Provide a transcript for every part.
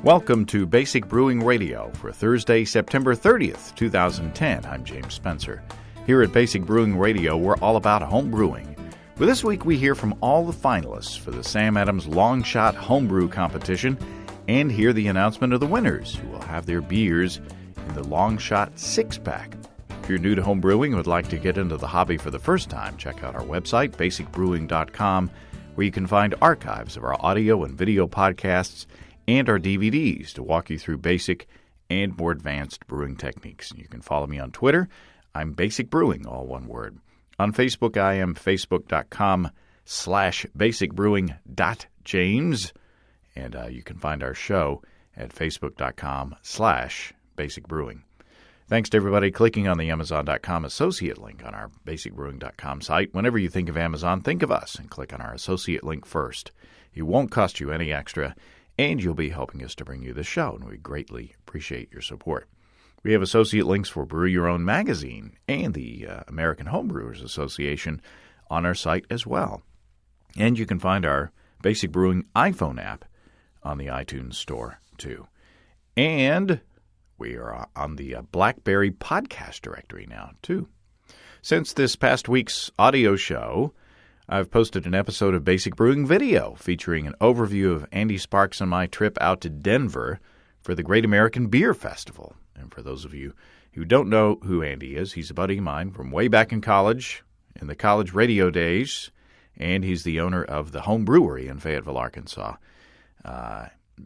Welcome to Basic Brewing Radio for Thursday, September 30th, 2010. I'm James Spencer. Here at Basic Brewing Radio, we're all about home brewing. Well, this week we hear from all the finalists for the Sam Adams Longshot homebrew competition and hear the announcement of the winners who will have their beers in the Longshot 6-pack. If you're new to home brewing and would like to get into the hobby for the first time, check out our website, basicbrewing.com, where you can find archives of our audio and video podcasts and our DVDs to walk you through basic and more advanced brewing techniques. You can follow me on Twitter. I'm Basic Brewing, all one word. On Facebook, I am facebook.com/basicbrewing.james. And you can find our show at facebook.com/basicbrewing. Thanks to everybody clicking on the Amazon.com associate link on our basicbrewing.com site. Whenever you think of Amazon, think of us and click on our associate link first. It won't cost you any extra, and you'll be helping us to bring you the show, and we greatly appreciate your support. We have associate links for Brew Your Own magazine and the American Homebrewers Association on our site as well. And you can find our Basic Brewing iPhone app on the iTunes Store, too. And we are on the BlackBerry podcast directory now, too. Since this past week's audio show, I've posted an episode of Basic Brewing Video featuring an overview of Andy Sparks and my trip out to Denver for the Great American Beer Festival. And for those of you who don't know who Andy is, he's a buddy of mine from way back in college, in the college radio days, and he's the owner of the Home Brewery in Fayetteville, Arkansas.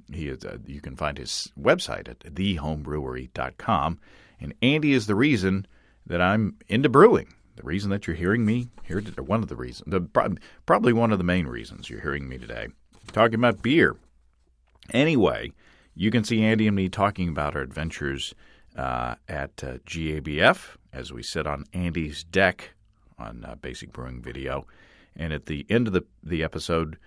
You can find his website at thehomebrewery.com. And Andy is the reason that I'm into brewing. The reason that you're hearing me here, one of the reasons, probably one of the main reasons you're hearing me today, talking about beer. Anyway, you can see Andy and me talking about our adventures at GABF as we sit on Andy's deck on Basic Brewing Video. And at the end of the episode,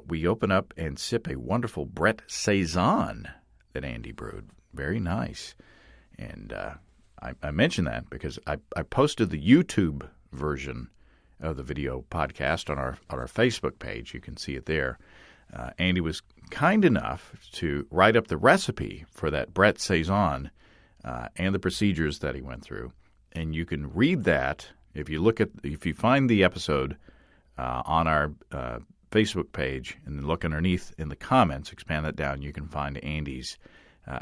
we open up and sip a wonderful Brett Saison that Andy brewed. Very nice. And I mention that because I posted the YouTube version of the video podcast on our Facebook page. You can see it there. Andy was kind enough to write up the recipe for that Brett Saison and the procedures that he went through. And you can read that if you find the episode on our Facebook page and then look underneath in the comments, expand that down, you can find Andy's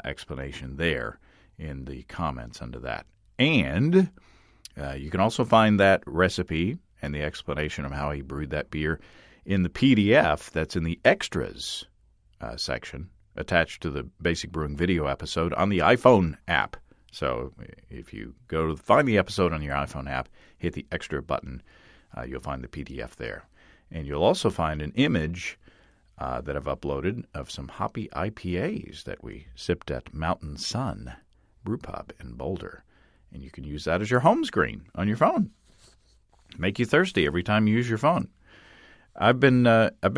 explanation there in the comments under that. And you can also find that recipe and the explanation of how he brewed that beer in the PDF that's in the extras section attached to the Basic Brewing Video episode on the iPhone app. So if you go to find the episode on your iPhone app, hit the extra button, you'll find the PDF there. And you'll also find an image that I've uploaded of some hoppy IPAs that we sipped at Mountain Sun Brewpub in Boulder. And you can use that as your home screen on your phone. Make you thirsty every time you use your phone. I've been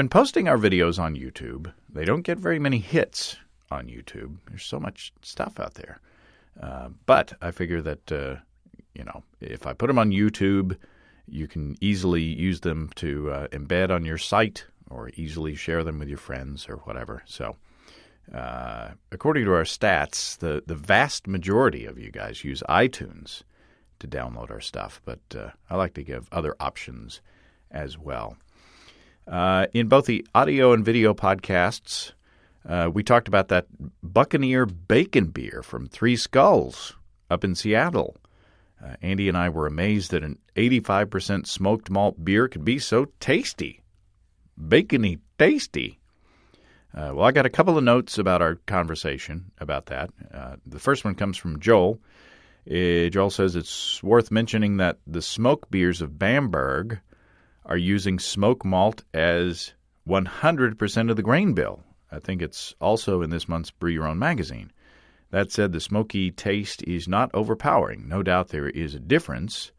posting our videos on YouTube. They don't get very many hits on YouTube. There's so much stuff out there. But I figure that if I put them on YouTube, you can easily use them to embed on your site or easily share them with your friends or whatever. So according to our stats, the vast majority of you guys use iTunes to download our stuff, but I like to give other options as well. In both the audio and video podcasts, we talked about that Buccaneer Bacon beer from Three Skulls up in Seattle. Andy and I were amazed that an 85% smoked malt beer could be so tasty. Bacony tasty. Well, I got a couple of notes about our conversation about that. The first one comes from Joel. Joel says it's worth mentioning that the smoke beers of Bamberg are using smoke malt as 100% of the grain bill. I think it's also in this month's Brew Your Own magazine. That said, the smoky taste is not overpowering. No doubt there is a difference,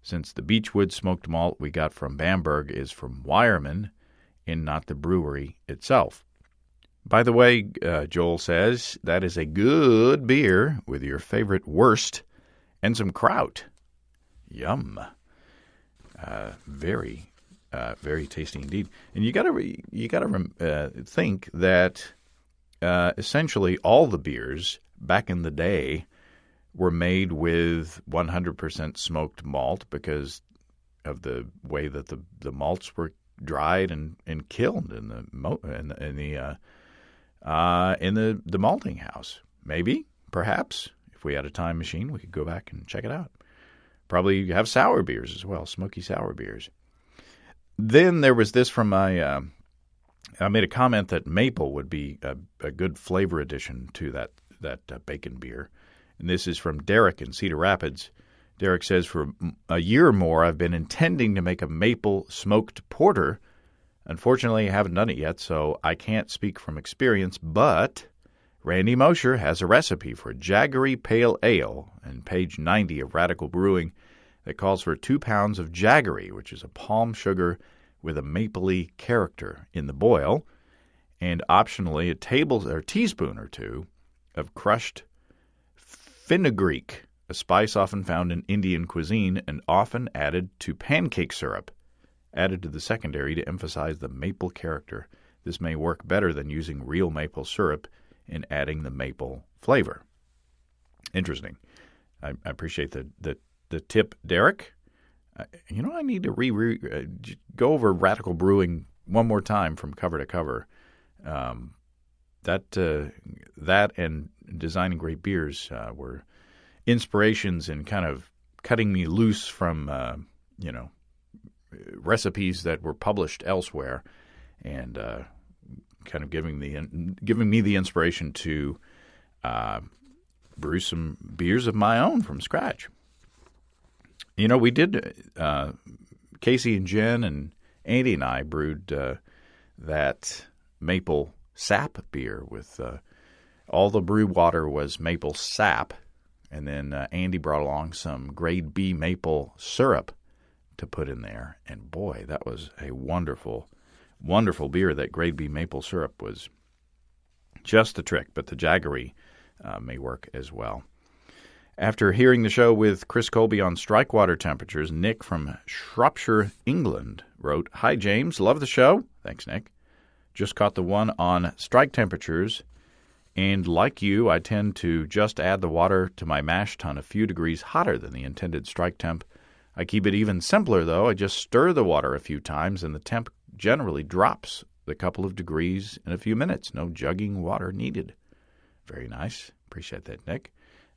since the Beechwood smoked malt we got from Bamberg is from Wireman and not the brewery itself. By the way, Joel says, that is a good beer with your favorite wurst and some kraut. Yum. Very tasty indeed. And you gotta think that essentially all the beers back in the day were made with 100% smoked malt because of the way that the malts were dried and killed in the malting house. Maybe, perhaps, if we had a time machine, we could go back and check it out. Probably have sour beers as well, smoky sour beers. Then there was this from my. I made a comment that maple would be a good flavor addition to that bacon beer. And this is from Derek in Cedar Rapids. Derek says, for a year or more, I've been intending to make a maple smoked porter. Unfortunately, I haven't done it yet, so I can't speak from experience, but Randy Mosher has a recipe for Jaggery Pale Ale on page 90 of Radical Brewing that calls for 2 pounds of Jaggery, which is a palm sugar with a mapley character in the boil, and optionally a teaspoon or two of crushed fenugreek, a spice often found in Indian cuisine and often added to pancake syrup, added to the secondary to emphasize the maple character. This may work better than using real maple syrup in adding the maple flavor. Interesting. I appreciate the tip, Derek. I need to go over Radical Brewing one more time from cover to cover. That and Designing Great Beers were inspirations in kind of cutting me loose from recipes that were published elsewhere, and kind of giving me the inspiration to brew some beers of my own from scratch. We did, Casey and Jen and Andy and I brewed that maple sap beer with all the brew water was maple sap, and then Andy brought along some grade B maple syrup to put in there. And boy, that was a wonderful, wonderful beer. That grade B maple syrup was just the trick, but the Jaggery may work as well. After hearing the show with Chris Colby on strike water temperatures, Nick from Shropshire, England, wrote, "Hi, James. Love the show." Thanks, Nick. Just caught the one on strike temperatures, and like you, I tend to just add the water to my mash tun a few degrees hotter than the intended strike temp. I keep it even simpler, though. I just stir the water a few times, and the temp generally drops a couple of degrees in a few minutes. No jugging water needed. Very nice. Appreciate that, Nick.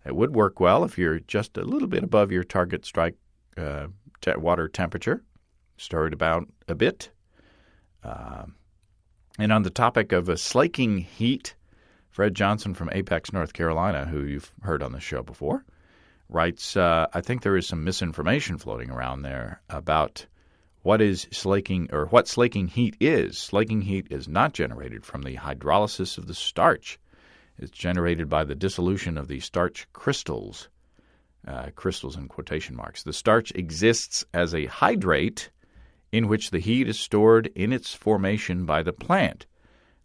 It would work well if you're just a little bit above your target strike water temperature. Stir it about a bit. And on the topic of slaking heat, Fred Johnson from Apex, North Carolina, who you've heard on the show before, writes, I think there is some misinformation floating around there about what is slaking or what slaking heat is. Slaking heat is not generated from the hydrolysis of the starch. It's generated by the dissolution of the starch crystals, crystals in quotation marks. The starch exists as a hydrate in which the heat is stored in its formation by the plant.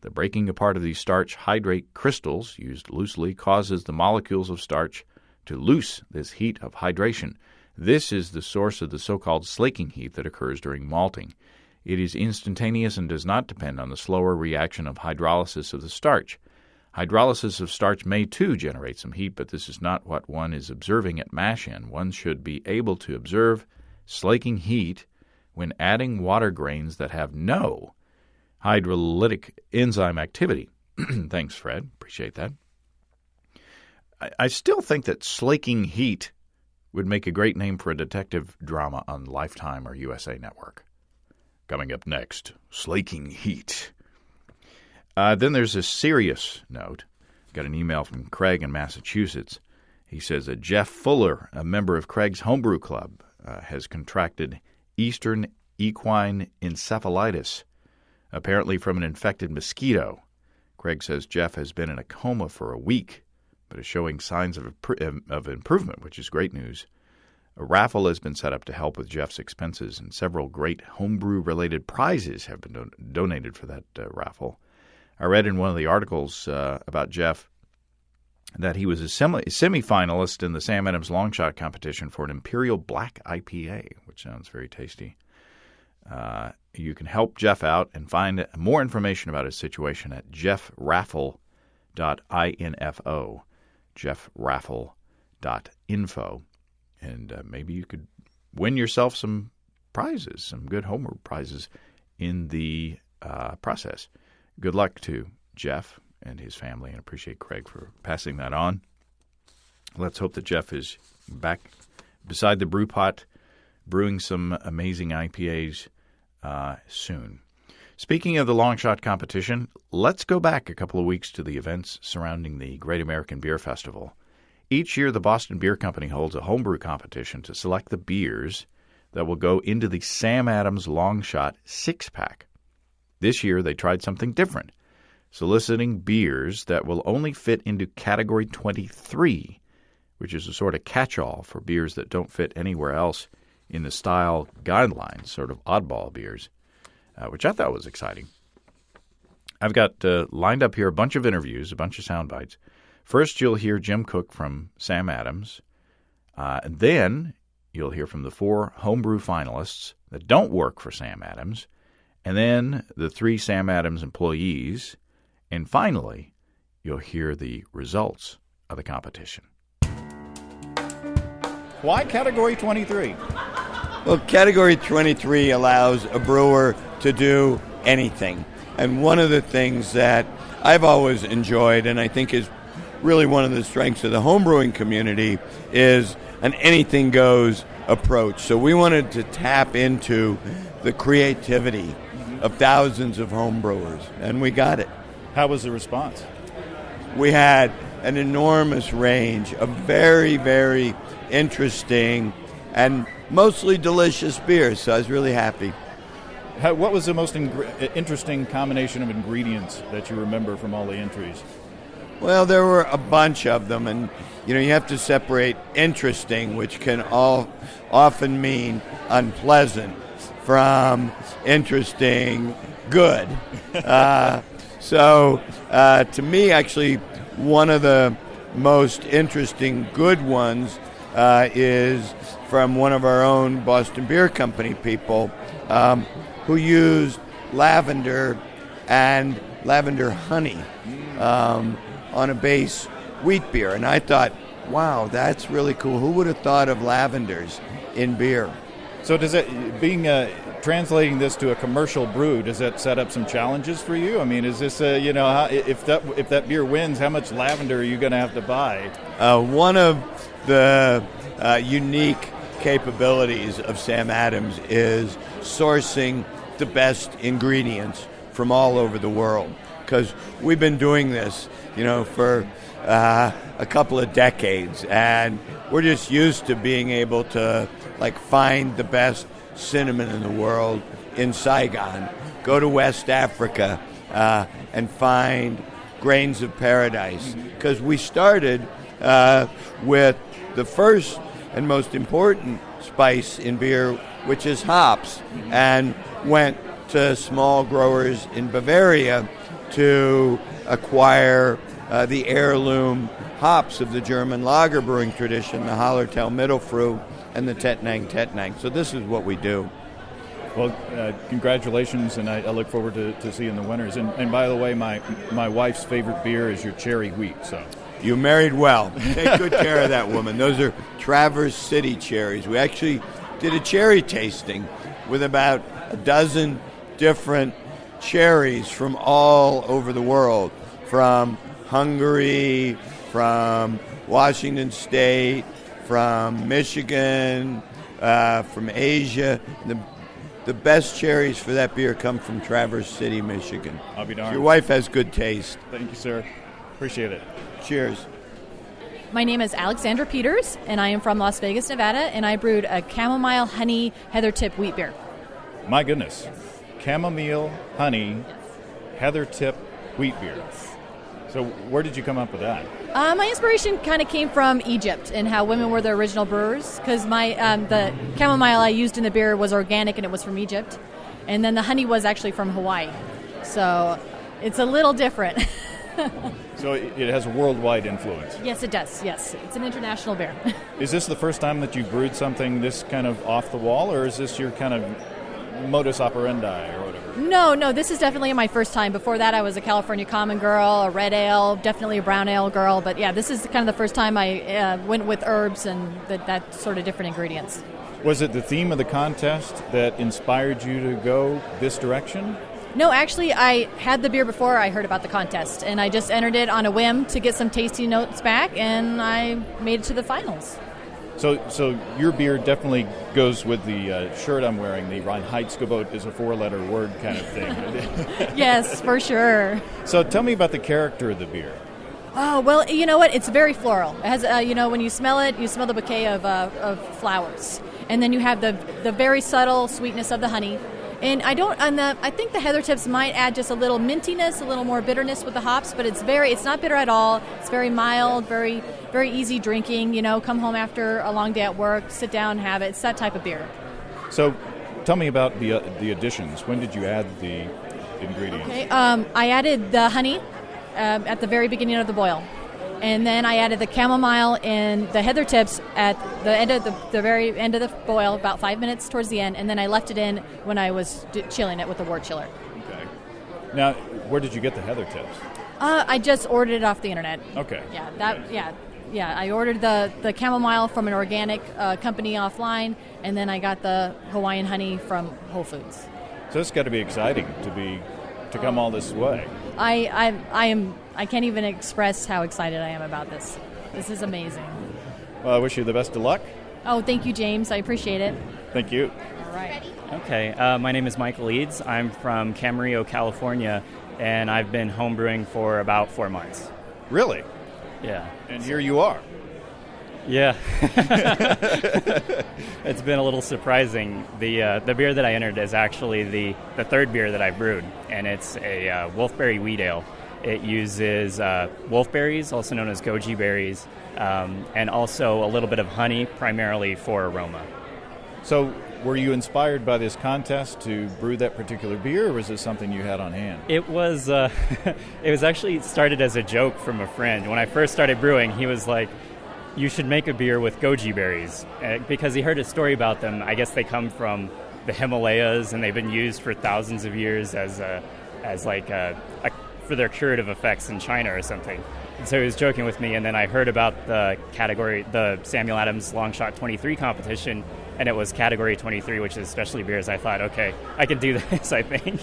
The breaking apart of these starch hydrate crystals, used loosely, causes the molecules of starch to loose this heat of hydration. This is the source of the so-called slaking heat that occurs during malting. It is instantaneous and does not depend on the slower reaction of hydrolysis of the starch. Hydrolysis of starch may, too, generate some heat, but this is not what one is observing at mash-in. One should be able to observe slaking heat when adding water grains that have no hydrolytic enzyme activity. Thanks, Fred. Appreciate that. I still think that slaking heat would make a great name for a detective drama on Lifetime or USA Network. Coming up next, slaking heat. Then there's a serious note. Got an email from Craig in Massachusetts. He says that Jeff Fuller, a member of Craig's Homebrew Club, has contracted Eastern equine encephalitis, apparently from an infected mosquito. Craig says Jeff has been in a coma for a week, but is showing signs of improvement, which is great news. A raffle has been set up to help with Jeff's expenses, and several great homebrew-related prizes have been donated for that raffle. I read in one of the articles about Jeff that he was a semifinalist in the Sam Adams Longshot competition for an Imperial Black IPA, which sounds very tasty. You can help Jeff out and find more information about his situation at jeffraffle.com. jeffraffle.info, jeffraffle.info, and maybe you could win yourself some prizes, some good homebrew prizes in the process. Good luck to Jeff and his family, and appreciate Craig for passing that on. Let's hope that Jeff is back beside the brew pot brewing some amazing IPAs soon. Speaking of the Longshot competition, let's go back a couple of weeks to the events surrounding the Great American Beer Festival. Each year, the Boston Beer Company holds a homebrew competition to select the beers that will go into the Sam Adams Longshot 6-pack. This year, they tried something different, soliciting beers that will only fit into Category 23, which is a sort of catch-all for beers that don't fit anywhere else in the style guidelines, sort of oddball beers, which I thought was exciting. I've got lined up here a bunch of interviews, a bunch of sound bites. First, you'll hear Jim Cook from Sam Adams. And then you'll hear from the 4 homebrew finalists that don't work for Sam Adams, and then the 3 Sam Adams employees. And finally, you'll hear the results of the competition. Why Category 23? Well, Category 23 allows a brewer to do anything. And one of the things that I've always enjoyed, and I think is really one of the strengths of the homebrewing community, is an anything-goes approach. So we wanted to tap into the creativity of thousands of homebrewers, and we got it. How was the response? We had an enormous range of very, very interesting and mostly delicious beers, so I was really happy. What was the most interesting combination of ingredients that you remember from all the entries? Well, there were a bunch of them, and you have to separate interesting, which can often mean unpleasant, from interesting good. So to me, actually, one of the most interesting good ones is from one of our own Boston Beer Company people who used lavender and lavender honey on a base wheat beer. And I thought, wow, that's really cool. Who would have thought of lavenders in beer? So does it, translating this to a commercial brew, does that set up some challenges for you? I mean, is this, if that beer wins, how much lavender are you going to have to buy? One of the unique capabilities of Sam Adams is sourcing the best ingredients from all over the world, because we've been doing this, for a couple of decades, and we're just used to being able to find the best cinnamon in the world in Saigon, go to West Africa and find grains of paradise, because we started with the first and most important spice in beer, which is hops, and went to small growers in Bavaria to acquire the heirloom hops of the German lager brewing tradition, the Hallertau Mittelfrüh and the Tettnang. So this is what we do. Well, congratulations, and I look forward to seeing the winners. And by the way, my wife's favorite beer is your cherry wheat. So you married well. Take good care of that woman. Those are Traverse City cherries. We actually did a cherry tasting with about a dozen different cherries from all over the world, from Hungary, from Washington State, from Michigan, from Asia. The best cherries for that beer come from Traverse City, Michigan. I'll be darned. Your wife has good taste. Thank you, sir. Appreciate it. Cheers. My name is Alexandra Peters, and I am from Las Vegas, Nevada, and I brewed a chamomile honey heather tip wheat beer. My goodness. Chamomile honey heather tip wheat beer. So where did you come up with that? My inspiration kind of came from Egypt and how women were the original brewers, because the chamomile I used in the beer was organic and it was from Egypt, and then the honey was actually from Hawaii. So it's a little different. So it has a worldwide influence. Yes, it does. Yes, it's an international beer. Is this the first time that you brewed something this kind of off the wall, or is this your kind of modus operandi or whatever? No, this is definitely my first time. Before that, I was a California Common girl, a red ale, definitely a brown ale girl. But yeah, this is kind of the first time I went with herbs and that sort of different ingredients. Was it the theme of the contest that inspired you to go this direction? No, actually, I had the beer before I heard about the contest, and I just entered it on a whim to get some tasty notes back, and I made it to the finals. So your beer definitely goes with the shirt I'm wearing. The Reinheitsgebot is a 4-letter word kind of thing. Yes, for sure. So tell me about the character of the beer. Oh, well, you know what? It's very floral. It has, when you smell it, you smell the bouquet of flowers. And then you have the very subtle sweetness of the honey. And I think the heather tips might add just a little mintiness, a little more bitterness with the hops, but it's not bitter at all. It's very mild, very, very easy drinking. Come home after a long day at work, sit down, have it. It's that type of beer. So, tell me about the additions. When did you add the ingredients? Okay, I added the honey at the very beginning of the boil. And then I added the chamomile and the heather tips at the end of the very end of the boil, about 5 minutes towards the end, and then I left it in when I was chilling it with the wort chiller. Okay. Now, where did you get the heather tips? I just ordered it off the internet. Okay. Yeah. I ordered the chamomile from an organic company offline, and then I got the Hawaiian honey from Whole Foods. So it's got to be exciting to come all this way. I can't even express how excited I am about this. This is amazing. Well, I wish you the best of luck. Oh, thank you, James. I appreciate it. Thank you. All right. Okay, my name is Michael Eads. I'm from Camarillo, California, and I've been homebrewing for about 4 months. Really? Yeah. And here you are. Yeah. It's been a little surprising. The beer that I entered is actually the third beer that I brewed, and it's a wolfberry wheat ale. It uses wolfberries, also known as goji berries, and also a little bit of honey, primarily for aroma. So were you inspired by this contest to brew that particular beer, or was this something you had on hand? It was it was actually started as a joke from a friend. When I first started brewing, he was like, you should make a beer with goji berries, because he heard a story about them. I guess they come from the Himalayas, and they've been used for thousands of years as for their curative effects in China or something. And so he was joking with me, and then I heard about the Sam Adams Longshot 23 competition, and it was category 23, which is specialty beers. I thought, okay, I can do this, I think.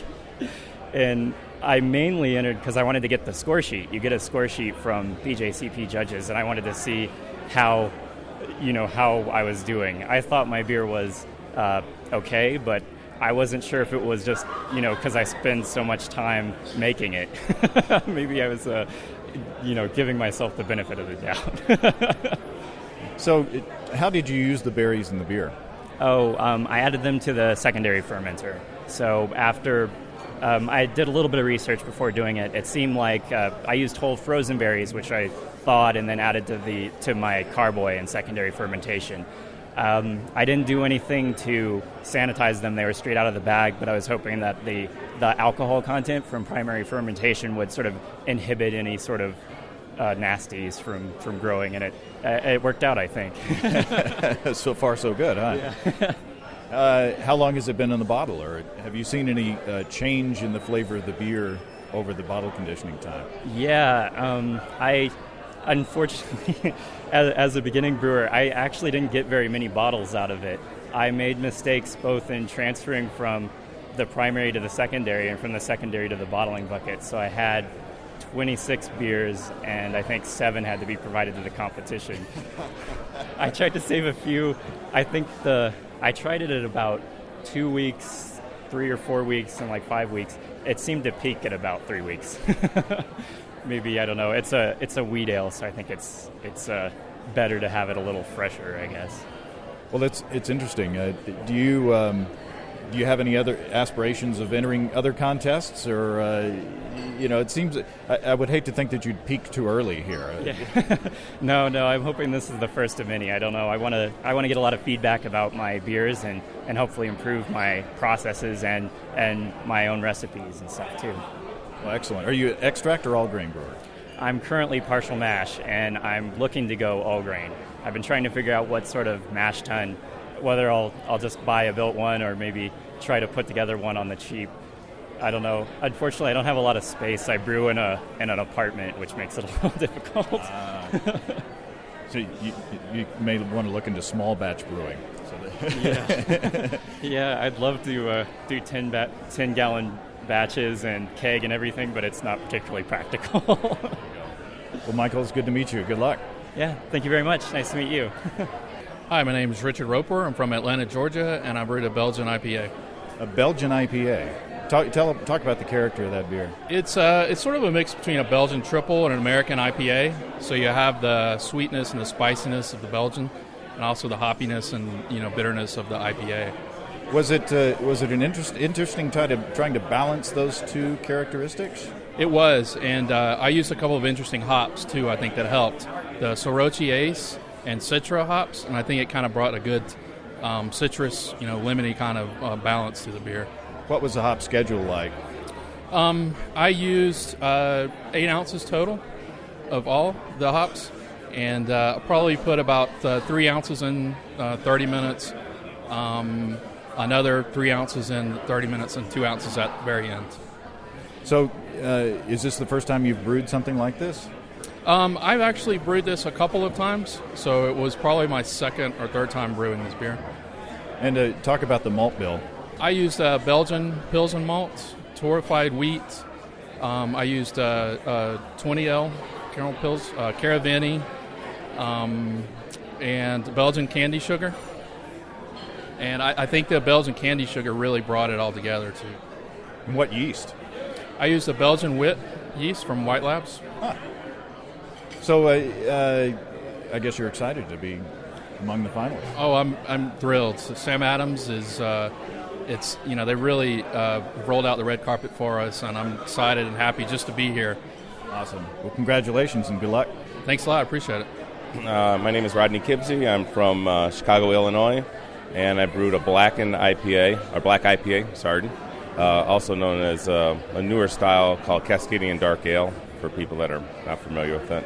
And I mainly entered because I wanted to get the score sheet. You get a score sheet from BJCP judges, and I wanted to see how I was doing. I thought my beer was okay, but I wasn't sure if it was just, because I spend so much time making it. Maybe I was, giving myself the benefit of the doubt. So how did you use the berries in the beer? I added them to the secondary fermenter. So after I did a little bit of research before doing it, it seemed like I used whole frozen berries, which I thawed and then added to my carboy in secondary fermentation. I didn't do anything to sanitize them. They were straight out of the bag, but I was hoping that the alcohol content from primary fermentation would sort of inhibit any sort of nasties from growing, and it worked out, I think. So far, so good, huh? Yeah. How long has it been in the bottle, or have you seen any change in the flavor of the beer over the bottle conditioning time? Yeah, I unfortunately, as a beginning brewer, I actually didn't get very many bottles out of it. I made mistakes both in transferring from the primary to the secondary and from the secondary to the bottling bucket. So I had 26 beers, and I think 7 had to be provided to the competition. I tried to save a few. I think I tried it at about 2 weeks, 3 or 4 weeks, and like 5 weeks. It seemed to peak at about 3 weeks. Maybe, I don't know. It's a wheat ale, so I think it's better to have it a little fresher, I guess. Well, it's interesting. Do you have any other aspirations of entering other contests, or it seems I would hate to think that you'd peak too early here. Yeah. No, I'm hoping this is the first of many. I don't know. I want to get a lot of feedback about my beers and hopefully improve my processes and my own recipes and stuff too. Well, excellent. Are you extract or all grain brewer? I'm currently partial mash, and I'm looking to go all grain. I've been trying to figure out what sort of mash tun, whether I'll just buy a built one or maybe try to put together one on the cheap. I don't know. Unfortunately, I don't have a lot of space. I brew in an apartment, which makes it a little difficult. So you may want to look into small batch brewing. Yeah, I'd love to do 10-gallon batches and keg and everything, but it's not particularly practical. Well, Michael, it's good to meet you. Good luck. Yeah, thank you very much. Nice to meet you. Hi, my name is Richard Roper. I'm from Atlanta, Georgia, and I brewed a Belgian IPA. A Belgian IPA. Talk about the character of that beer. It's sort of a mix between a Belgian triple and an American IPA. So you have the sweetness and the spiciness of the Belgian, and also the hoppiness and bitterness of the IPA. Was it an interesting trying to balance those two characteristics? It was, and I used a couple of interesting hops too. I think that helped. The Sorachi Ace and Citra hops, and I think it kind of brought a good citrus, lemony kind of balance to the beer. What was the hop schedule like? I used 8 ounces total of all the hops, and probably put about 3 ounces in 30 minutes, another 3 ounces in 30 minutes, and 2 ounces at the very end. So is this the first time you've brewed something like this? I've actually brewed this a couple of times, so it was probably my second or third time brewing this beer. And talk about the malt bill. I used Belgian Pilsen malt, torrefied wheat. I used 20L Caravani, and Belgian candy sugar. And I think the Belgian candy sugar really brought it all together, too. And what yeast? I used the Belgian wit yeast from White Labs. Huh. So I guess you're excited to be among the finalists. Oh, I'm thrilled. So Sam Adams is... they really rolled out the red carpet for us, and I'm excited and happy just to be here. Awesome. Well, congratulations and good luck. Thanks a lot. I appreciate it. My name is Rodney Kibsey. I'm from Chicago, Illinois, and I brewed a black IPA, also known as a newer style called Cascadian Dark Ale for people that are not familiar with it.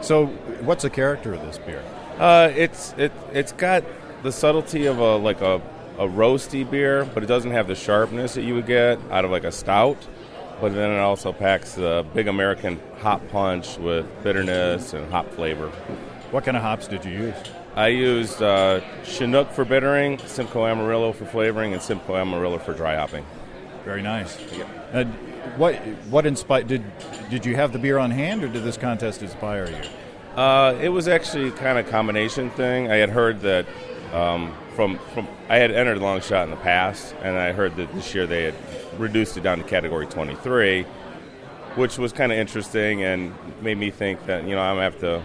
So what's the character of this beer? It's got the subtlety of a roasty beer, but it doesn't have the sharpness that you would get out of like a stout. But then it also packs the big American hop punch with bitterness and hop flavor. What kind of hops did you use? I used Chinook for bittering, Simcoe Amarillo for flavoring, and Simcoe Amarillo for dry hopping. Very nice. Yeah. What inspired? Did you have the beer on hand, or did this contest inspire you? It was actually kind of a combination thing. I had heard that I had entered Longshot in the past, and I heard that this year they had reduced it down to Category 23, which was kind of interesting and made me think that, I'm going to have to,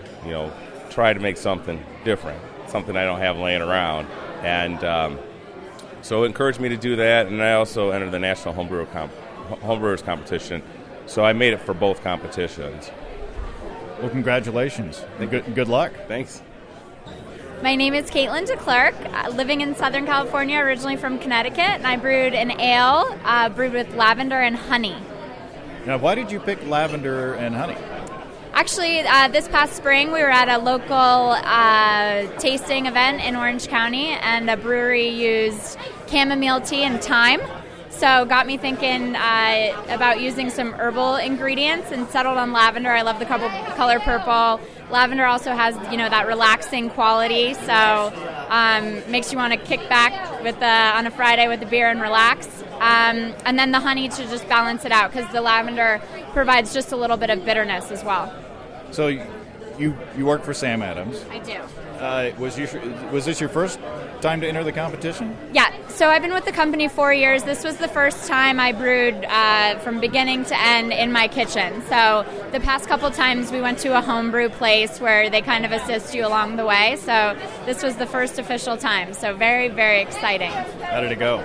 try to make something different, something I don't have laying around. And so it encouraged me to do that, and I also entered the National Homebrewers Competition, so I made it for both competitions. Well, congratulations. Good luck. Thanks. My name is Caitlin DeClerc, living in Southern California, originally from Connecticut, and I brewed an ale brewed with lavender and honey. Now, why did you pick lavender and honey? Actually, this past spring, we were at a local tasting event in Orange County, and a brewery used chamomile tea and thyme. So got me thinking about using some herbal ingredients and settled on lavender. I love the color purple. Lavender also has, that relaxing quality, so makes you want to kick back on a Friday with a beer and relax. And then the honey to just balance it out, because the lavender provides just a little bit of bitterness as well. So you work for Sam Adams. I do. Was this your first time to enter the competition? Yeah, so I've been with the company 4 years. This was the first time I brewed from beginning to end in my kitchen. So the past couple times we went to a homebrew place where they kind of assist you along the way. So this was the first official time. So very, very exciting. How did it go?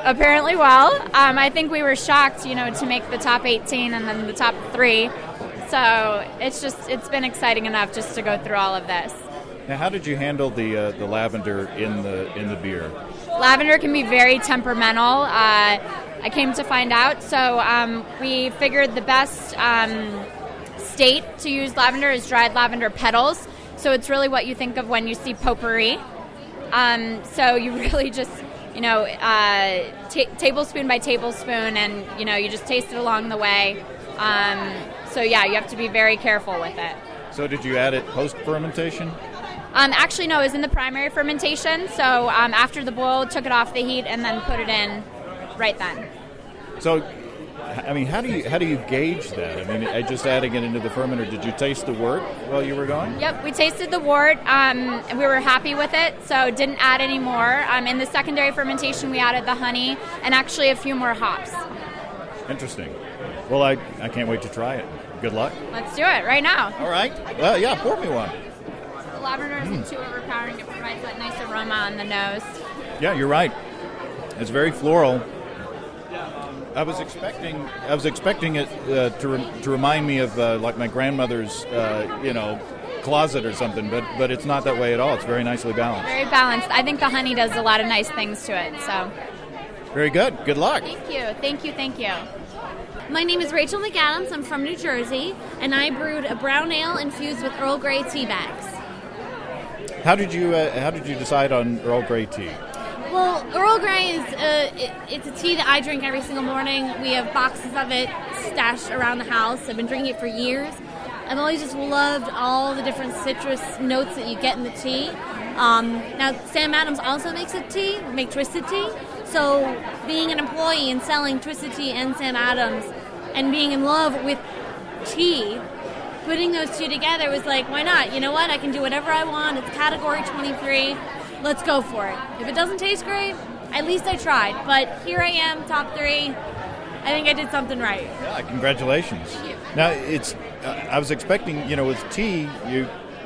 Apparently well. I think we were shocked, to make the top 18 and then the top 3. So it's been exciting enough just to go through all of this. Now, how did you handle the lavender in the beer? Lavender can be very temperamental. I came to find out. So we figured the best state to use lavender is dried lavender petals. So it's really what you think of when you see potpourri. So you really just tablespoon by tablespoon, and you just taste it along the way. So yeah, you have to be very careful with it. So did you add it post-fermentation? Actually, no, it was in the primary fermentation. So after the boil, took it off the heat and then put it in right then. So, I mean, how do you gauge that? I mean, just adding it into the fermenter, did you taste the wort while you were going? Yep, we tasted the wort. We were happy with it, so didn't add any more. In the secondary fermentation, we added the honey and actually a few more hops. Interesting. Well, I can't wait to try it. Good luck. Let's do it right now. All right. Well, yeah, pour me one. The lavender isn't too overpowering. It provides that nice aroma on the nose. Yeah, you're right. It's very floral. I was expecting it to remind me of like my grandmother's, closet or something, but it's not that way at all. It's very nicely balanced. Very balanced. I think the honey does a lot of nice things to it. So. Very good. Good luck. Thank you. My name is Rachel McAdams. I'm from New Jersey, and I brewed a brown ale infused with Earl Grey tea bags. How did you decide on Earl Grey tea? Well, Earl Grey is it's a tea that I drink every single morning. We have boxes of it stashed around the house. I've been drinking it for years. I've always just loved all the different citrus notes that you get in the tea. Now, Sam Adams also makes make twisted tea. So being an employee and selling Twisted Tea and Sam Adams and being in love with tea, putting those two together was like, why not? You know what? I can do whatever I want. It's category 23. Let's go for it. If it doesn't taste great, at least I tried. But here I am, top 3. I think I did something right. Yeah, congratulations. Thank you. Now, I was expecting, with tea,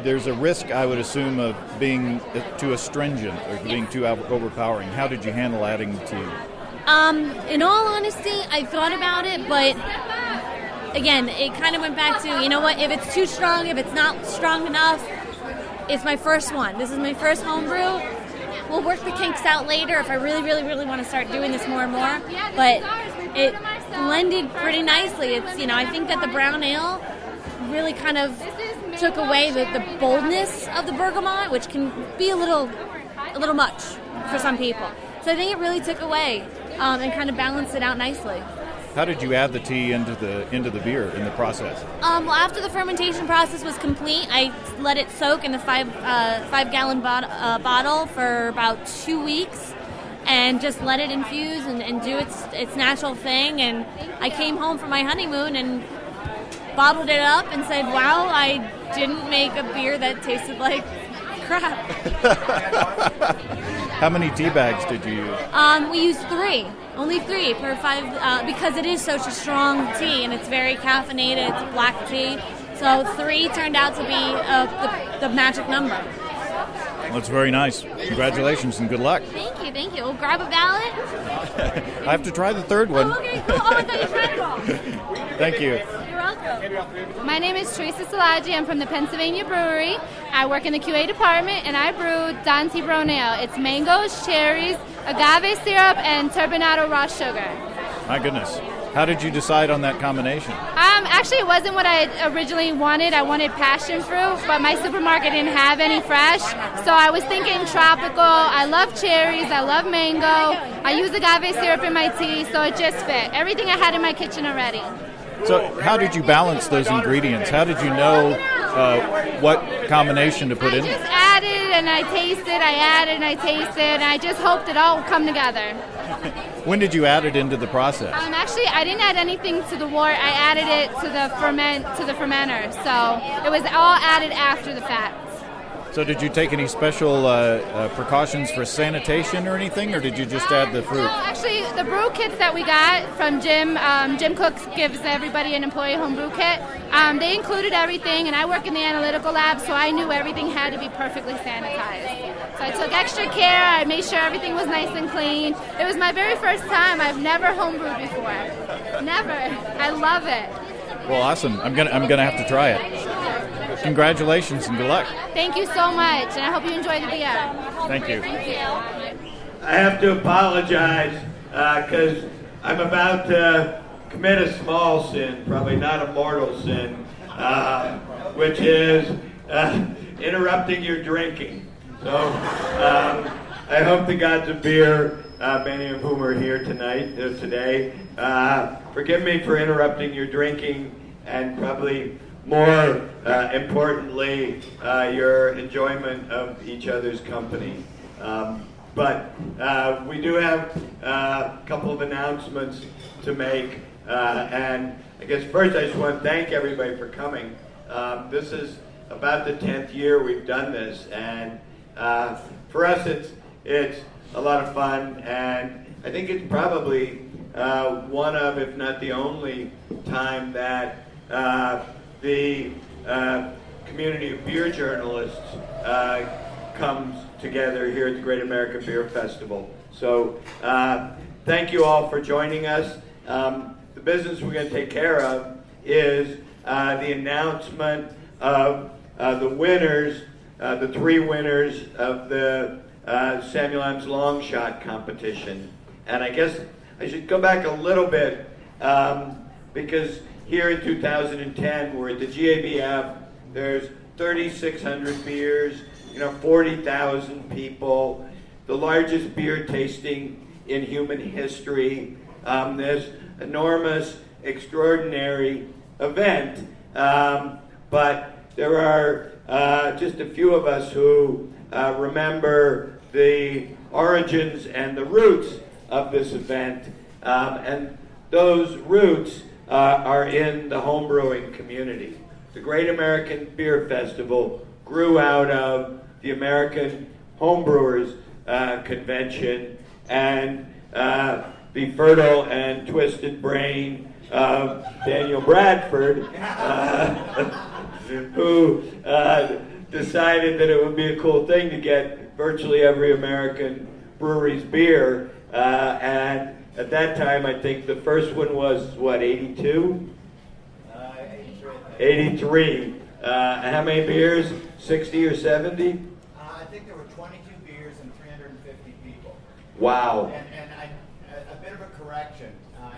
there's a risk, I would assume, of being too astringent or being too overpowering. How did you handle adding the tea? In all honesty, I thought about it, but again, it kind of went back to, if it's too strong, if it's not strong enough, it's my first one. This is my first homebrew. We'll work the kinks out later if I really, really, really want to start doing this more and more. But it blended pretty nicely. It's, I think that the brown ale really kind of took away the boldness of the bergamot, which can be a little much for some people. So I think it really took away and kind of balanced it out nicely. How did you add the tea into the beer in the process? Well, after the fermentation process was complete, I let it soak in the 5-gallon bottle for about 2 weeks, and just let it infuse and do its natural thing. And I came home from my honeymoon and bottled it up and said, wow, I didn't make a beer that tasted like crap. How many tea bags did you use? We used 3. Only 3 per 5, because it is such a strong tea and it's very caffeinated. It's black tea. So 3 turned out to be the magic number. Well, it's very nice. Congratulations and good luck. Thank you. We'll grab a ballot. I have to try the third one. Oh, okay, cool. Oh, I thought you tried it all. Thank you. You're welcome. My name is Teresa Salagi. I'm from the Pennsylvania Brewery. I work in the QA department, and I brew Dante Brown Ale. It's mangoes, cherries, agave syrup, and turbinado raw sugar. My goodness. How did you decide on that combination? Actually, it wasn't what I originally wanted. I wanted passion fruit, but my supermarket didn't have any fresh. So I was thinking tropical. I love cherries. I love mango. I use agave syrup in my tea, so it just fit. Everything I had in my kitchen already. So how did you balance those ingredients? How did you know what combination to put in? I just added and I tasted, I added and I tasted, and I just hoped it all would come together. When did you add it into the process? Actually, I didn't add anything to the wort. I added it to the fermenter, so it was all added after the fact. So did you take any special precautions for sanitation or anything, or did you just add the fruit? No, actually, the brew kits that we got from Jim, Jim Cook gives everybody an employee home brew kit. They included everything, and I work in the analytical lab, so I knew everything had to be perfectly sanitized. So I took extra care. I made sure everything was nice and clean. It was my very first time. I've never homebrewed before. Never. I love it. Well, awesome. I'm gonna have to try it. Congratulations and good luck. Thank you so much, and I hope you enjoy the beer. Thank you. Thank you. I have to apologize because I'm about to commit a small sin, probably not a mortal sin, which is interrupting your drinking. So I hope the gods of beer many of whom are here today. Forgive me for interrupting your drinking, and probably more importantly, your enjoyment of each other's company. But we do have a couple of announcements to make, and I guess first I just want to thank everybody for coming. This is about the 10th year we've done this, and for us it's a lot of fun, and I think it's probably one of, if not the only time that the community of beer journalists comes together here at the Great American Beer Festival. So thank you all for joining us. The business we're going to take care of is the announcement of the winners, the 3 winners of the Samuel Adams Longshot competition. And I guess I should go back a little bit because here in 2010 we're at the GABF. There's 3,600 beers, 40,000 people, the largest beer tasting in human history. This enormous, extraordinary event, but there are just a few of us who remember the origins and the roots of this event, and those roots are in the homebrewing community. The Great American Beer Festival grew out of the American Homebrewers Convention and the fertile and twisted brain of Daniel Bradford, who decided that it would be a cool thing to get virtually every American brewery's beer. And at that time, I think the first one was, 82? 83. How many beers? 60 or 70? I think there were 22 beers and 350 people. Wow. And a bit of a correction.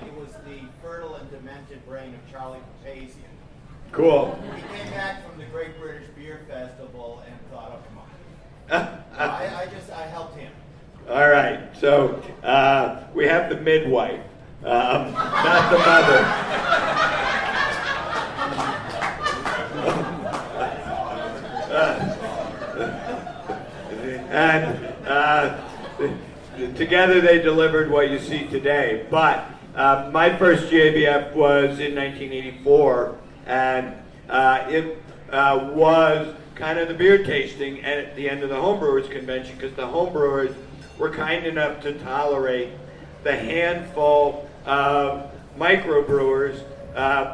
It was the fertile and demented brain of Charlie Papazian. Cool. He came back from the Great British Beer Festival and thought, oh, come on. I helped him. All right. So we have the midwife, not the mother. And together they delivered what you see today. But my first GABF was in 1984, and it was kind of the beer tasting at the end of the Homebrewers Convention, because the homebrewers were kind enough to tolerate the handful of microbrewers,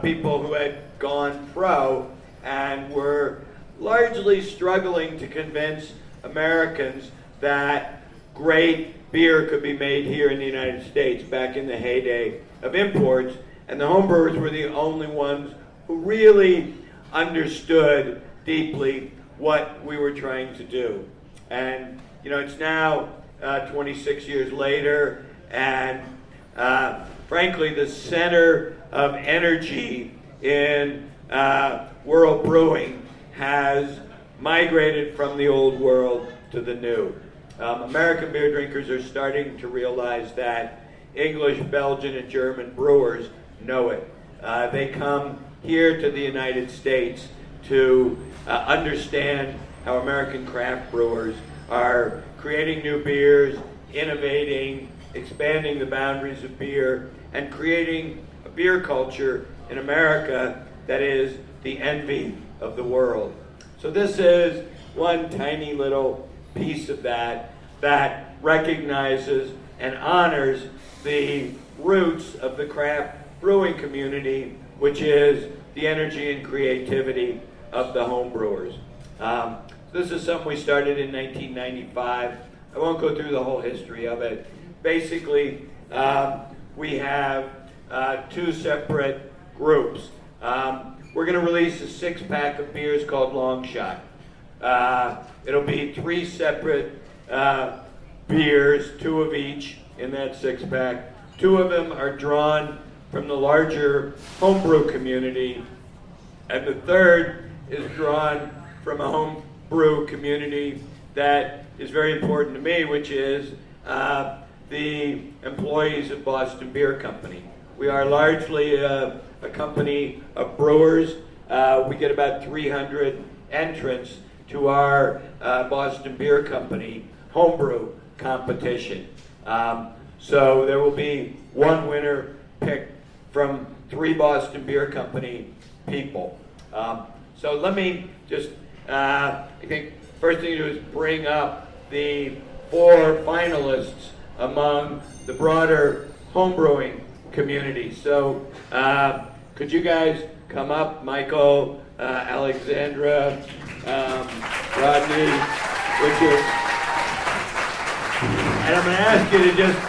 people who had gone pro and were largely struggling to convince Americans that great beer could be made here in the United States back in the heyday of imports. And the homebrewers were the only ones who really understood deeply what we were trying to do. And, it's now 26 years later, and frankly, the center of energy in world brewing has migrated from the old world to the new. American beer drinkers are starting to realize that English, Belgian, and German brewers know it. They come here to the United States to understand how American craft brewers are creating new beers, innovating, expanding the boundaries of beer, and creating a beer culture in America that is the envy of the world. So this is one tiny little piece of that recognizes and honors the roots of the craft brewing community, which is the energy and creativity of the home brewers. This is something we started in 1995. I won't go through the whole history of it. Basically, we have 2 separate groups. We're going to release a 6-pack of beers called Longshot. It'll be 3 separate beers, 2 of each in that 6-pack. 2 of them are drawn from the larger homebrew community, and the 3rd is drawn from a homebrew community that is very important to me, which is the employees of Boston Beer Company. We are largely a company of brewers. We get about 300 entrants to our Boston Beer Company homebrew competition. So there will be one winner picked from 3 Boston Beer Company people. So let me just, I think first thing to do is bring up the 4 finalists among the broader homebrewing community. So could you guys come up, Michael, Alexandra, Rodney, Richard? And I'm going to ask you to just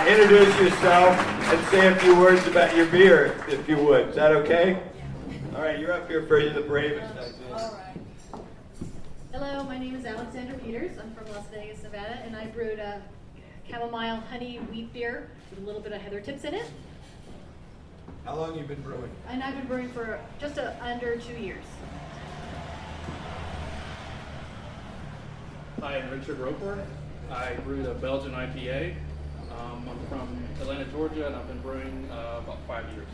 introduce yourself and say a few words about your beer, if you would. Is that okay? All right, you're up here first. You're the bravest, I think. All right. Hello, my name is Alexandra Peters. I'm from Las Vegas, Nevada, and I brewed a chamomile honey wheat beer with a little bit of heather tips in it. How long have you been brewing? And I've been brewing for just under 2 years. Hi, I'm Richard Roper. I brewed a Belgian IPA. I'm from Atlanta, Georgia, and I've been brewing about 5 years.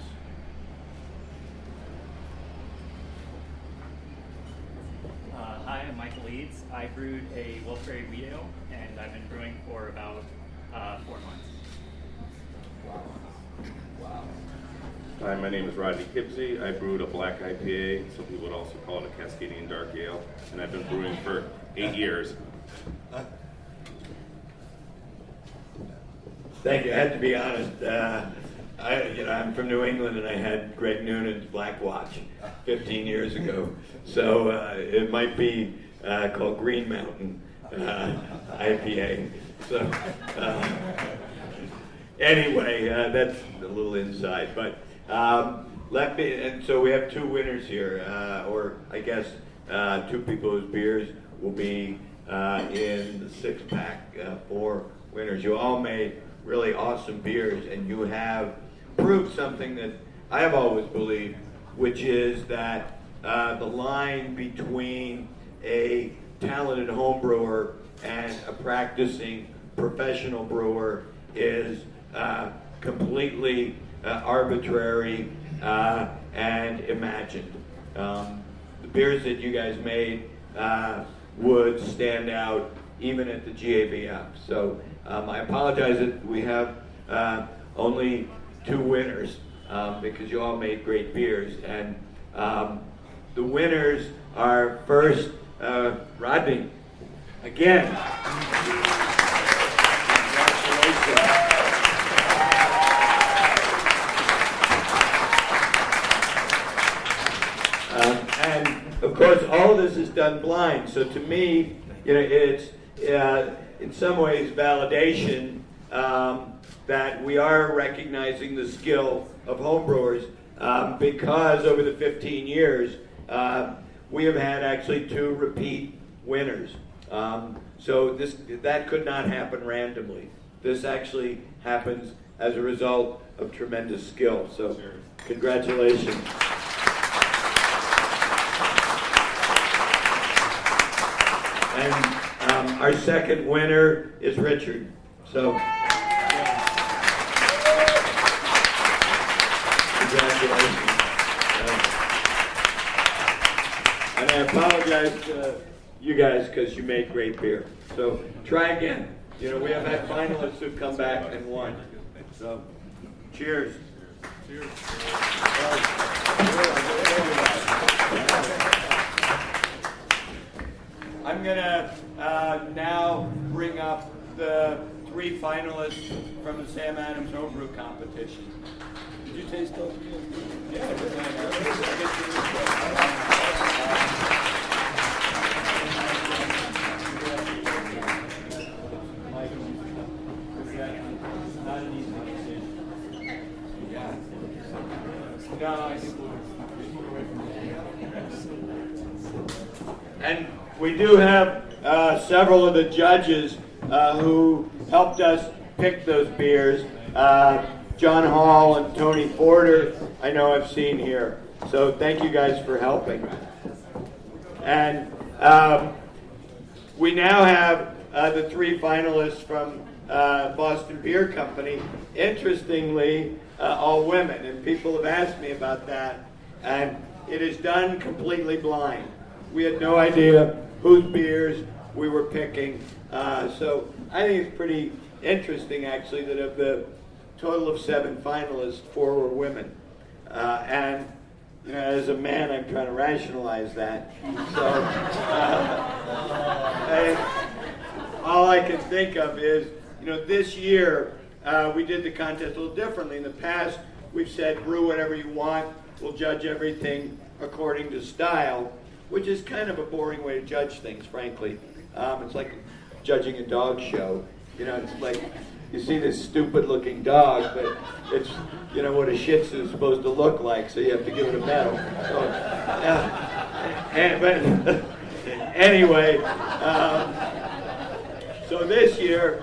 Hi, I'm Michael Eads. I brewed a Wolfberry Wheat Ale, and I've been brewing for about 4 months. Wow. Hi, my name is Rodney Kipsey. I brewed a black IPA. Some people would also call it a Cascadian Dark Ale, and I've been brewing for 8 years. Thank you. I have to be honest. I'm from New England, and I had Greg Noonan's Black Watch 15 years ago. So it might be called Green Mountain IPA. So anyway, that's a little inside. But and so we have 2 winners here, or I guess 2 people whose beers will be in the 6-pack for winners. You all made really awesome beers, and you have proved something that I have always believed, which is that the line between a talented home brewer and a practicing professional brewer is completely arbitrary and imagined. The beers that you guys made would stand out even at the GABF. So I apologize that we have only 2 winners because you all made great beers. And the winners are first Rodney. Again. Congratulations. And of course, all of this is done blind. So to me, it's in some ways validation that we are recognizing the skill of homebrewers because over the 15 years we have had actually 2 repeat winners. So that could not happen randomly. This actually happens as a result of tremendous skill. So congratulations. And our second winner is Richard. So congratulations. And I apologize to you guys because you made great beer. So try again. We have had finalists who've come back and won. So cheers. Cheers. I'm going to now bring up the 3 finalists from the Sam Adams Homebrew competition. Did you taste those? Yeah, I did. Not an easy decision. Yeah. No, I think we'll move away from that. And we do have several of the judges who helped us pick those beers. John Hall and Tony Porter, I know I've seen here. So thank you guys for helping. And we now have the 3 finalists from Boston Beer Company. Interestingly, all women, and people have asked me about that, and it is done completely blind. We had no idea whose beers we were picking, so I think it's pretty interesting, actually, that of the total of 7 finalists, 4 were women. And you know, as a man, I'm trying to rationalize that. So all I can think of is, you know, this year we did the contest a little differently. In the past, we've said brew whatever you want. We'll judge everything according to style, which is kind of a boring way to judge things, frankly. It's like judging a dog show. You know, it's like you see this stupid-looking dog, but it's, you know, what a Shih Tzu is supposed to look like, so you have to give it a medal. So, but anyway, so this year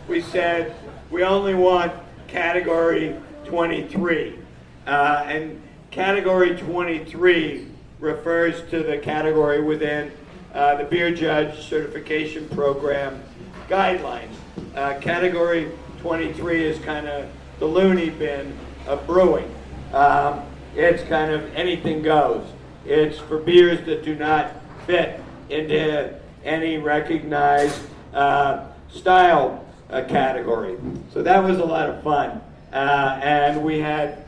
we said we only want category 23, and category 23 refers to the category within the Beer Judge Certification Program guidelines. Category 23 is kind of the loony bin of brewing. It's kind of anything goes. It's for beers that do not fit into any recognized style category. So that was a lot of fun. And we had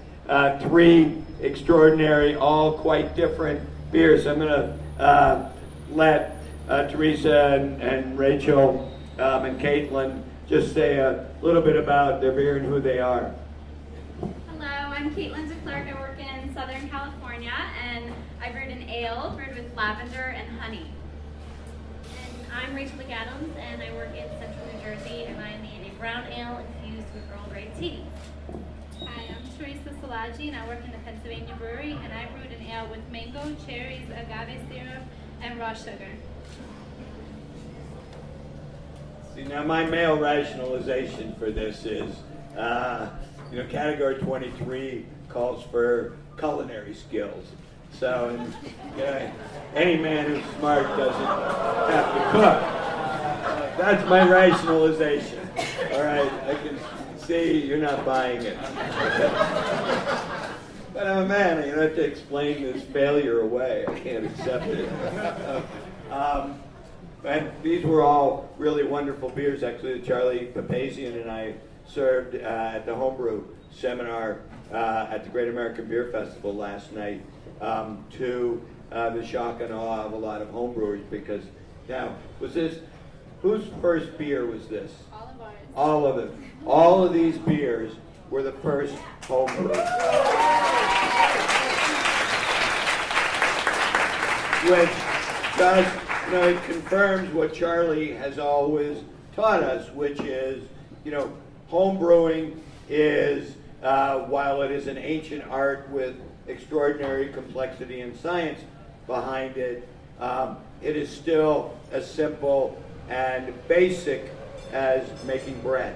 3 extraordinary, all quite different beers. I'm going to let Teresa and Rachel and Caitlin just say a little bit about their beer and who they are. Hello, I'm Caitlin DeClerc. I work in Southern California, and I brewed an ale brewed with lavender and honey. And I'm Rachel McAdams, and I work in Central New Jersey, and I made a brown ale infused with Earl Grey tea. Hi, I'm Teresa Salaji, and I work in the Pennsylvania Brewery, and I brewed an ale with mango, cherries, agave syrup, and raw sugar. See, now my male rationalization for this is, you know, category 23 calls for culinary skills. So, any man who's smart doesn't have to cook. That's my rationalization. All right, I can see you're not buying it. But I'm a man, you have to explain this failure away. I can't accept it. And these were all really wonderful beers. Actually, Charlie Papazian and I served at the homebrew seminar at the Great American Beer Festival last night to the shock and awe of a lot of homebrewers. Because now, was this, whose first beer was this? All of ours. All of them. All of these beers were the first homebrew. Which does, you know, it confirms what Charlie has always taught us, which is, you know, home brewing is, while it is an ancient art with extraordinary complexity and science behind it, it is still as simple and basic as making bread,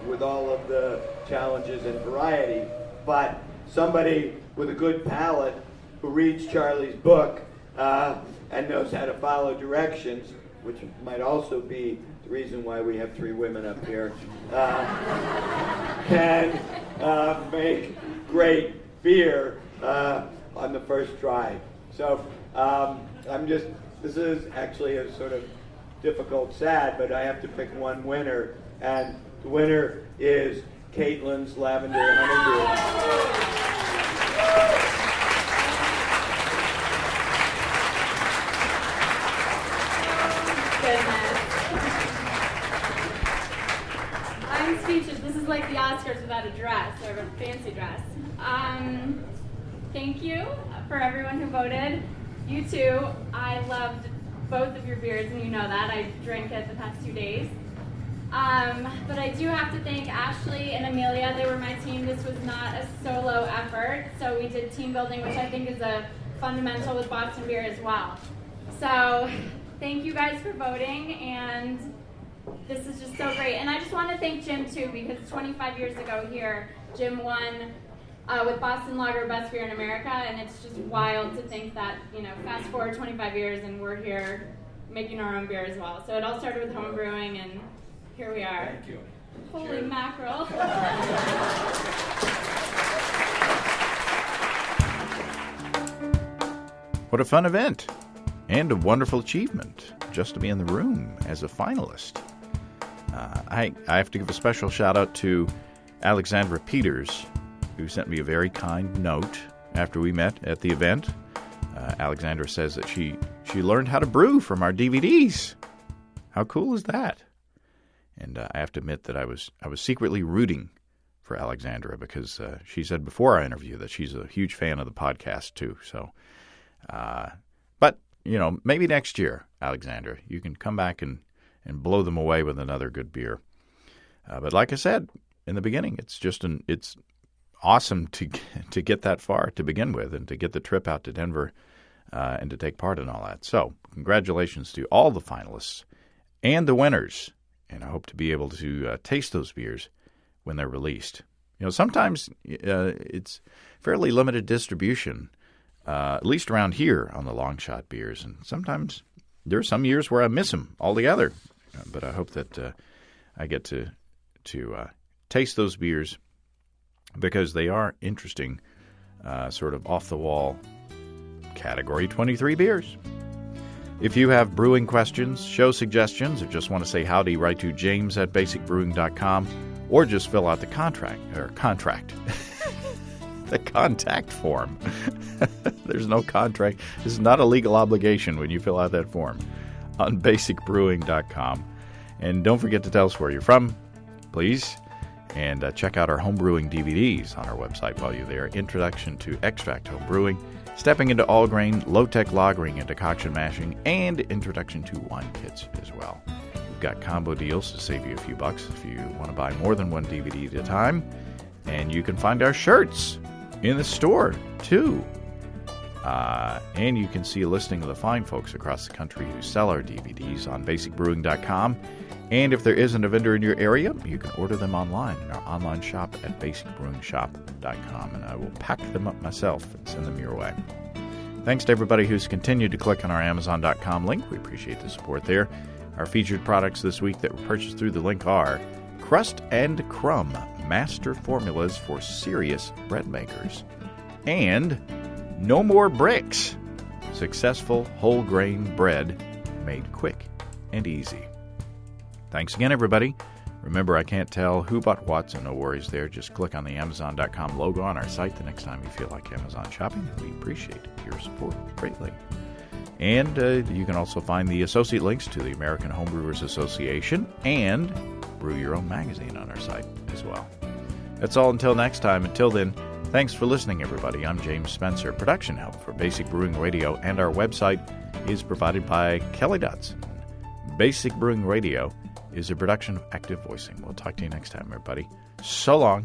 with all of the challenges and variety. But somebody with a good palate who reads Charlie's book and knows how to follow directions, which might also be the reason why we have 3 women up here, can make great beer on the first try. So this is actually a sort of difficult, sad, but I have to pick one winner, and the winner is Caitlin's Lavender Honey Beer. I'm speechless. This is like the Oscars without a dress, or a fancy dress. Thank you for everyone who voted. You too. I loved both of your beers, and you know that. I drank it the past 2 days. But I do have to thank Ashley and Amelia. They were my team. This was not a solo effort. So we did team building, which I think is a fundamental with Boston beer as well. So thank you guys for voting, and this is just so great. And I just want to thank Jim too, because 25 years ago here, Jim won with Boston Lager Best Beer in America, and it's just wild to think that, you know, fast forward 25 years and we're here making our own beer as well. So it all started with home brewing, and here we are. Thank you. Holy mackerel. What a fun event and a wonderful achievement just to be in the room as a finalist. I have to give a special shout out to Alexandra Peters, who sent me a very kind note after we met at the event. Alexandra says that she learned how to brew from our DVDs. How cool is that? And I have to admit that I was secretly rooting for Alexandra because she said before our interview that she's a huge fan of the podcast too. So, but maybe next year, Alexandra, you can come back and blow them away with another good beer. But like I said in the beginning, it's awesome to get that far to begin with and to get the trip out to Denver and to take part in all that. So congratulations to all the finalists and the winners. And I hope to be able to taste those beers when they're released. Sometimes it's fairly limited distribution, at least around here on the Longshot beers. And sometimes there are some years where I miss them altogether. But I hope that I get to taste those beers because they are interesting, sort of off-the-wall Category 23 beers. If you have brewing questions, show suggestions, or just want to say howdy, write to james@basicbrewing.com or just fill out the contract. The contact form. There's no contract. This is not a legal obligation when you fill out that form on basicbrewing.com. And don't forget to tell us where you're from, please. And check out our homebrewing DVDs on our website while you're there. Introduction to Extract Home Brewing, Stepping into All Grain, Low-Tech Lagering and Decoction Mashing, and Introduction to Wine Kits as well. We've got combo deals to save you a few bucks if you want to buy more than one DVD at a time. And you can find our shirts in the store, too. And you can see a listing of the fine folks across the country who sell our DVDs on basicbrewing.com. And if there isn't a vendor in your area, you can order them online in our online shop at basicbrewingshop.com. And I will pack them up myself and send them your way. Thanks to everybody who's continued to click on our Amazon.com link. We appreciate the support there. Our featured products this week that were purchased through the link are Crust and Crumb, master formulas for serious bread makers. And No More Bricks, successful whole grain bread made quick and easy. Thanks again, everybody. Remember, I can't tell who bought what, so no worries there. Just click on the Amazon.com logo on our site the next time you feel like Amazon shopping. We appreciate your support greatly. And you can also find the associate links to the American Homebrewers Association and Brew Your Own magazine on our site as well. That's all until next time. Until then, thanks for listening, everybody. I'm James Spencer. Production help for Basic Brewing Radio and our website is provided by Kelly Dotson. Basic Brewing Radio is a production of Active Voicing. We'll talk to you next time, everybody. So long.